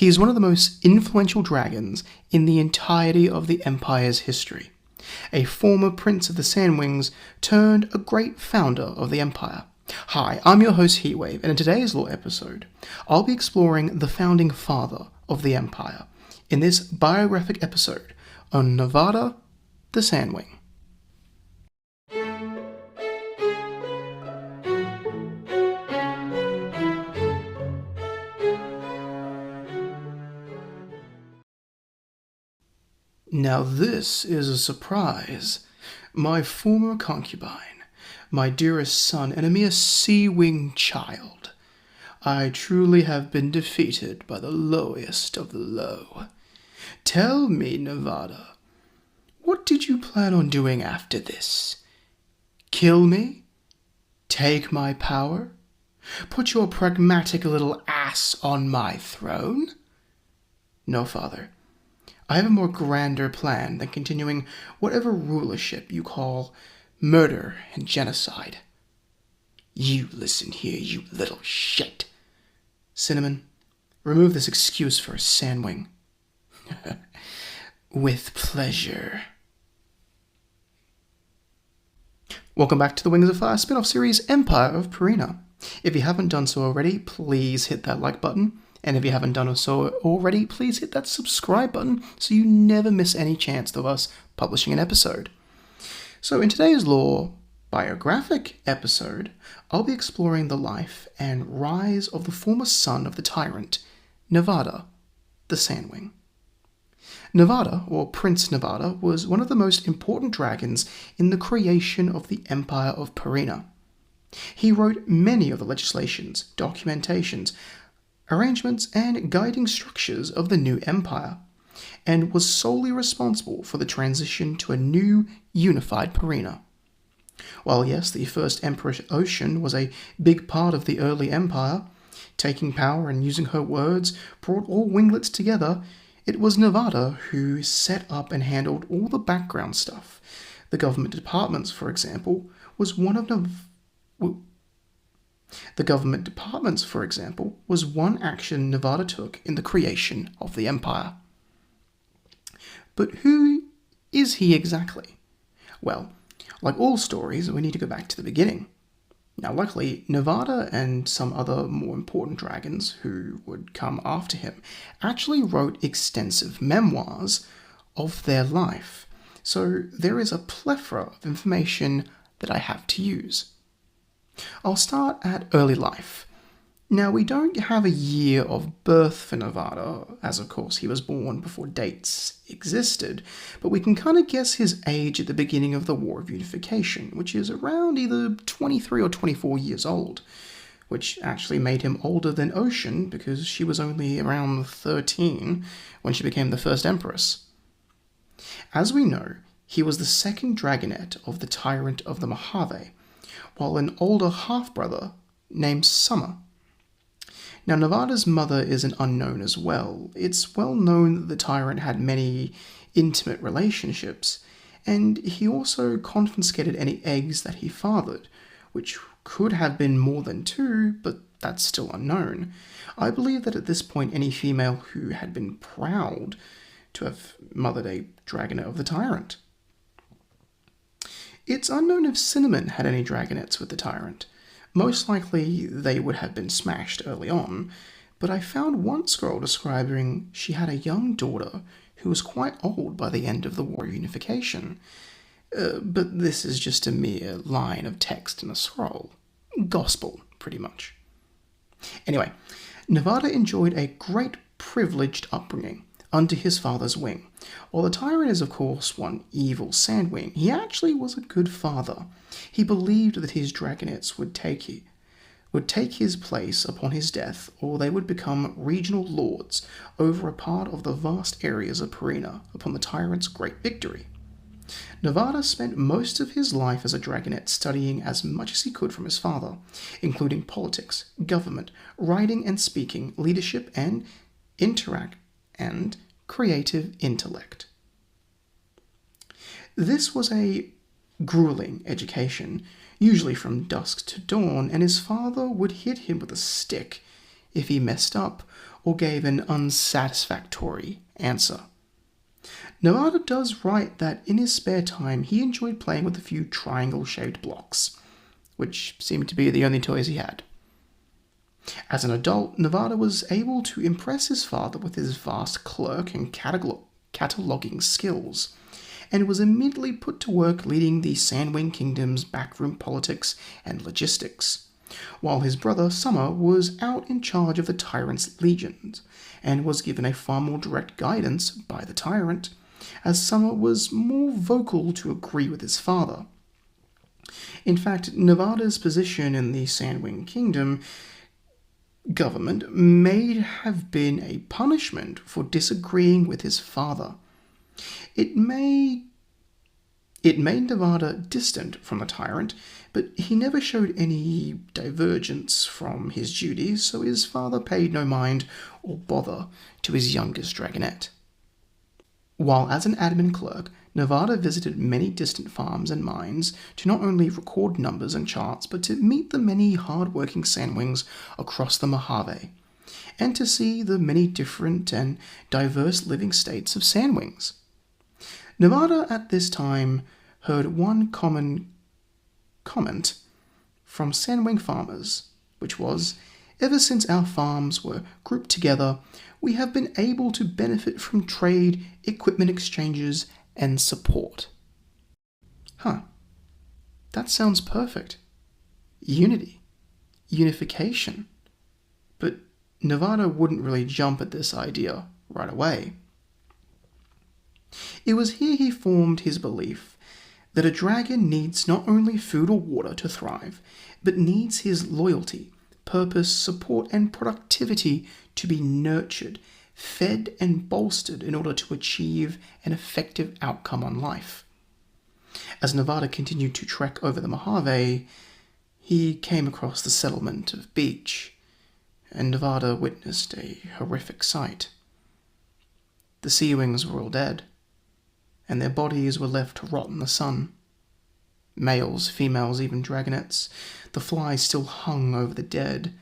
He is one of the most influential dragons in the entirety of the Empire's history. A former prince of the Sandwings turned a great founder of the Empire. Hi, I'm your host Heatwave, and in today's lore episode, I'll be exploring the founding father of the Empire in this biographic episode on Navada, the Sandwing. Now this is a surprise. My former concubine, my dearest son, and a mere sea-wing child. I truly have been defeated by the lowest of the low. Tell me, Navada, what did you plan on doing after this? Kill me? Take my power? Put your pragmatic little ass on my throne? No, father. I have a more grander plan than continuing whatever rulership you call murder and genocide. You listen here, you little shit. Cinnamon, remove this excuse for a sandwing. With pleasure. Welcome back to the Wings of Fire spin-off series Empire of Pareena. If you haven't done so already, please hit that like button. And if you haven't done so already, please hit that subscribe button so you never miss any chance of us publishing an episode. So in today's lore biographic episode, I'll be exploring the life and rise of the former son of the tyrant, Navada, the Sandwing. Navada, or Prince Navada, was one of the most important dragons in the creation of the Empire of Pareena. He wrote many of the legislations, documentations, arrangements, and guiding structures of the new empire, and was solely responsible for the transition to a new, unified Pareena. While yes, the first Empress Ocean was a big part of the early empire, taking power and using her words brought all winglets together, it was Navada who set up and handled all the background stuff. The government departments, for example, was one action Navada took in the creation of the empire. But who is he exactly? Well, like all stories, we need to go back to the beginning. Now, luckily, Navada and some other more important dragons who would come after him actually wrote extensive memoirs of their life. So there is a plethora of information that I have to use. I'll start at early life. Now, we don't have a year of birth for Navada, as of course he was born before dates existed, but we can kind of guess his age at the beginning of the War of Unification, which is around either 23 or 24 years old, which actually made him older than Ocean because she was only around 13 when she became the first Empress. As we know, he was the second dragonet of the Tyrant of the Mojave, while an older half-brother named Summer. Now, Navada's mother is an unknown as well. It's well known that the tyrant had many intimate relationships, and he also confiscated any eggs that he fathered, which could have been more than 2, but that's still unknown. I believe that at this point any female who had been proud to have mothered a dragonet of the tyrant. It's unknown if Cinnamon had any dragonets with the tyrant. Most likely they would have been smashed early on, but I found one scroll describing she had a young daughter who was quite old by the end of the War of Unification. But this is just a mere line of text in a scroll. Gospel, pretty much. Anyway, Navada enjoyed a great privileged upbringing under his father's wing. While the tyrant is of course one evil sandwing, he actually was a good father. He believed that his dragonets would take his place upon his death, or they would become regional lords over a part of the vast areas of Pareena upon the tyrant's great victory. Navada spent most of his life as a dragonet studying as much as he could from his father, including politics, government, writing and speaking, leadership, and creative intellect. This was a grueling education, usually from dusk to dawn, and his father would hit him with a stick if he messed up, or gave an unsatisfactory answer. Navada does write that in his spare time he enjoyed playing with a few triangle-shaped blocks, which seemed to be the only toys he had. As an adult, Navada was able to impress his father with his vast clerk and cataloging skills, and was immediately put to work leading the Sandwing Kingdom's backroom politics and logistics, while his brother Summer was out in charge of the tyrant's legions, and was given a far more direct guidance by the tyrant, as Summer was more vocal to agree with his father. In fact, Navada's position in the Sandwing Kingdom government may have been a punishment for disagreeing with his father. It made Navada distant from the tyrant, but he never showed any divergence from his duties, so his father paid no mind or bother to his youngest dragonette. While as an admin clerk, Navada visited many distant farms and mines to not only record numbers and charts, but to meet the many hard-working Sandwings across the Mojave, and to see the many different and diverse living states of Sandwings. Navada at this time heard one common comment from Sandwing farmers, which was, "Ever since our farms were grouped together, we have been able to benefit from trade, equipment exchanges, and support." That sounds perfect. Unity. Unification. But Navada wouldn't really jump at this idea right away. It was here he formed his belief that a dragon needs not only food or water to thrive, but needs his loyalty, purpose, support, and productivity to be nurtured, fed, and bolstered in order to achieve an effective outcome on life. As Navada continued to trek over the Mojave, he came across the settlement of Beach, and Navada witnessed a horrific sight. The Seawings were all dead, and their bodies were left to rot in the sun. Males, females, even dragonettes, the flies still hung over the dead,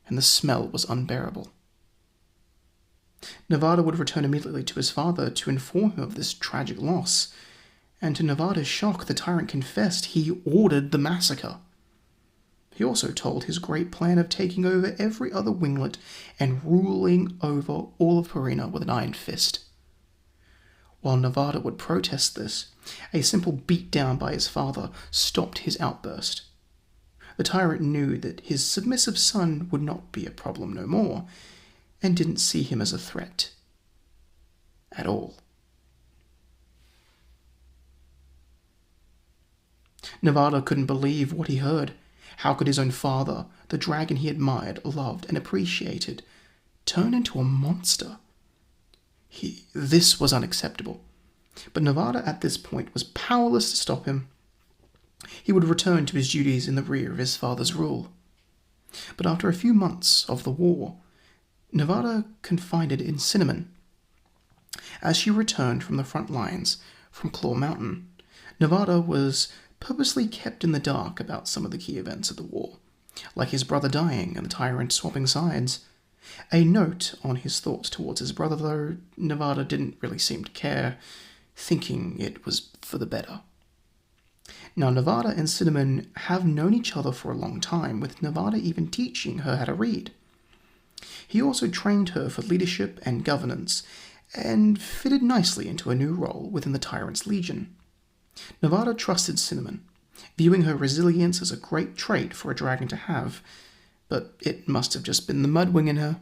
and the smell was unbearable. Navada would return immediately to his father to inform him of this tragic loss, and to Navada's shock, the tyrant confessed he ordered the massacre. He also told his great plan of taking over every other winglet and ruling over all of Pareena with an iron fist. While Navada would protest this, a simple beatdown by his father stopped his outburst. The tyrant knew that his submissive son would not be a problem no more, and didn't see him as a threat at all. Navada couldn't believe what he heard. How could his own father, the dragon he admired, loved, and appreciated, turn into a monster? This was unacceptable. But Navada at this point was powerless to stop him. He would return to his duties in the rear of his father's rule. But after a few months of the war, Navada confided in Cinnamon. As she returned from the front lines from Claw Mountain, Navada was purposely kept in the dark about some of the key events of the war, like his brother dying and the tyrant swapping sides. A note on his thoughts towards his brother, though Navada didn't really seem to care, thinking it was for the better. Now, Navada and Cinnamon have known each other for a long time, with Navada even teaching her how to read. He also trained her for leadership and governance, and fitted nicely into a new role within the Tyrant's Legion. Navada trusted Cinnamon, viewing her resilience as a great trait for a dragon to have, but it must have just been the mudwing in her.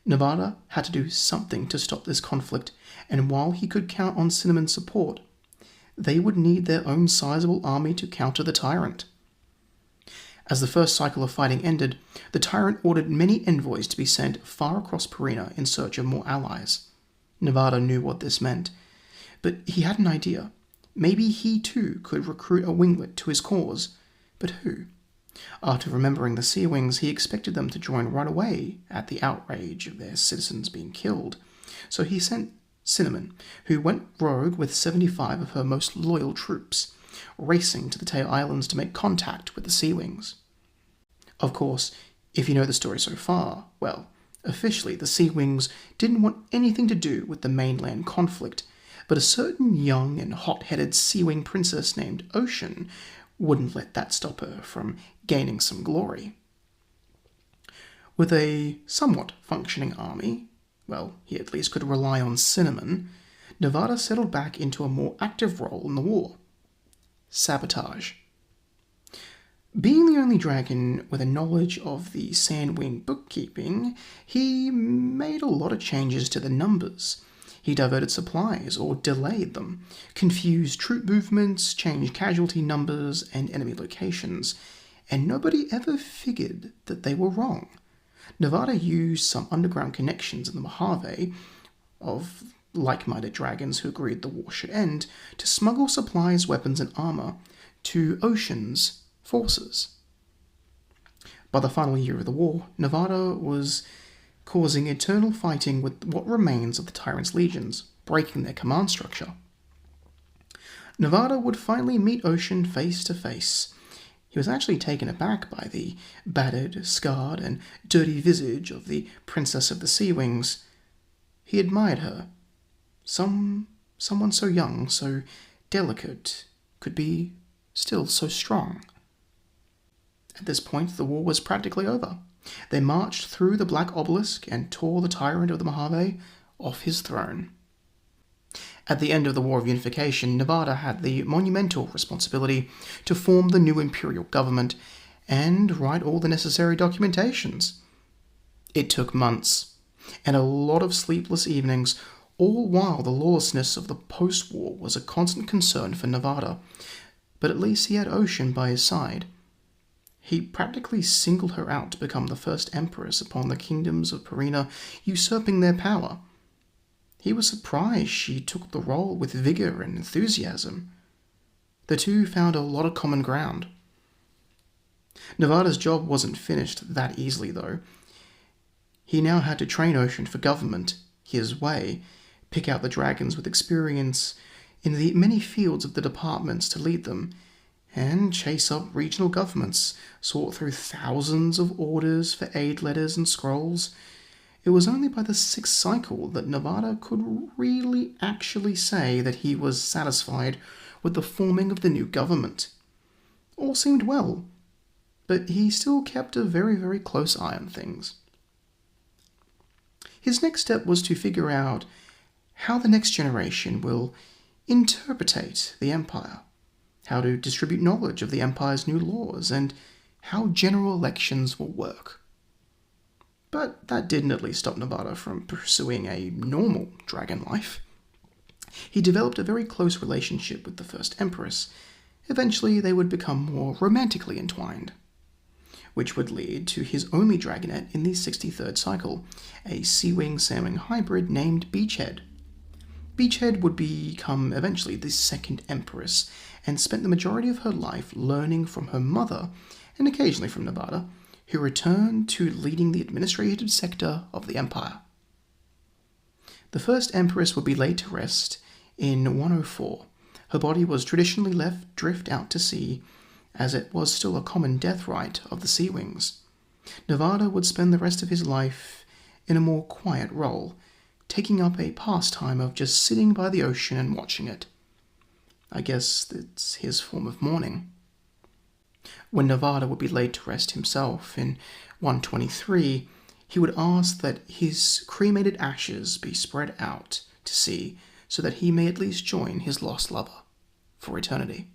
Navada had to do something to stop this conflict, and while he could count on Cinnamon's support, they would need their own sizable army to counter the tyrant. As the first cycle of fighting ended, the tyrant ordered many envoys to be sent far across Pareena in search of more allies. Navada knew what this meant, but he had an idea. Maybe he too could recruit a winglet to his cause, but who? After remembering the Sea Wings, he expected them to join right away at the outrage of their citizens being killed, so he sent Cinnamon, who went rogue with 75 of her most loyal troops, racing to the Tail Islands to make contact with the Sea Wings. Of course, If you know the story so far, well, officially the Sea Wings didn't want anything to do with the mainland conflict, but a certain young and hot-headed Sea Wing princess named Ocean wouldn't let that stop her from gaining some glory. With a somewhat functioning army, well, he at least could rely on Cinnamon, Navada settled back into a more active role in the war. Sabotage. Being the only dragon with a knowledge of the Sandwing bookkeeping, he made a lot of changes to the numbers. He diverted supplies or delayed them, confused troop movements, changed casualty numbers and enemy locations, and nobody ever figured that they were wrong. Navada used some underground connections in the Mojave of like-minded dragons who agreed the war should end to smuggle supplies, weapons, and armor to Ocean's forces. By the final year of the war, Navada was causing eternal fighting with what remains of the Tyrant's legions, breaking their command structure. Navada would finally meet Ocean face to face. He was actually taken aback by the battered, scarred, and dirty visage of the Princess of the Sea Wings. He admired her. Someone so young, so delicate, could be still so strong. At this point, the war was practically over. They marched through the Black Obelisk and tore the tyrant of the Mojave off his throne. At the end of the War of Unification, Navada had the monumental responsibility to form the new imperial government and write all the necessary documentations. It took months, and a lot of sleepless evenings, all while the lawlessness of the post-war was a constant concern for Navada, but at least he had Ocean by his side. He practically singled her out to become the first empress upon the kingdoms of Pareena, usurping their power. He was surprised she took the role with vigor and enthusiasm. The two found a lot of common ground. Navada's job wasn't finished that easily, though. He now had to train Ocean for government, his way, pick out the dragons with experience in the many fields of the departments to lead them, and chase up regional governments, sort through thousands of orders for aid letters and scrolls. It was only by the 6th cycle that Navada could really actually say that he was satisfied with the forming of the new government. All seemed well, but he still kept a very, very close eye on things. His next step was to figure out how the next generation will interpretate the Empire, how to distribute knowledge of the Empire's new laws, and how general elections will work. But that didn't at least stop Navada from pursuing a normal dragon life. He developed a very close relationship with the first Empress. Eventually, they would become more romantically entwined, which would lead to his only dragonet in the 63rd cycle, a Sea-Wing-Sandwing hybrid named Beachhead. Beachhead would become eventually the second Empress, and spent the majority of her life learning from her mother, and occasionally from Navada, who returned to leading the administrative sector of the Empire. The first Empress would be laid to rest in 104. Her body was traditionally left drift out to sea, as it was still a common death rite of the Sea Wings. Navada would spend the rest of his life in a more quiet role, taking up a pastime of just sitting by the ocean and watching it. I guess it's his form of mourning. When Navada would be laid to rest himself in 123, he would ask that his cremated ashes be spread out to sea so that he may at least join his lost lover for eternity.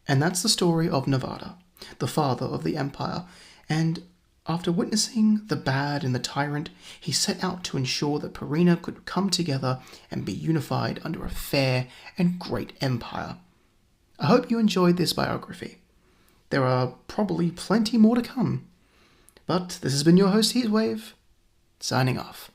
And that's the story of Navada, the father of the Empire, and after witnessing the bad in the tyrant, he set out to ensure that Pareena could come together and be unified under a fair and great empire. I hope you enjoyed this biography. There are probably plenty more to come. But this has been your host Heatwave, signing off.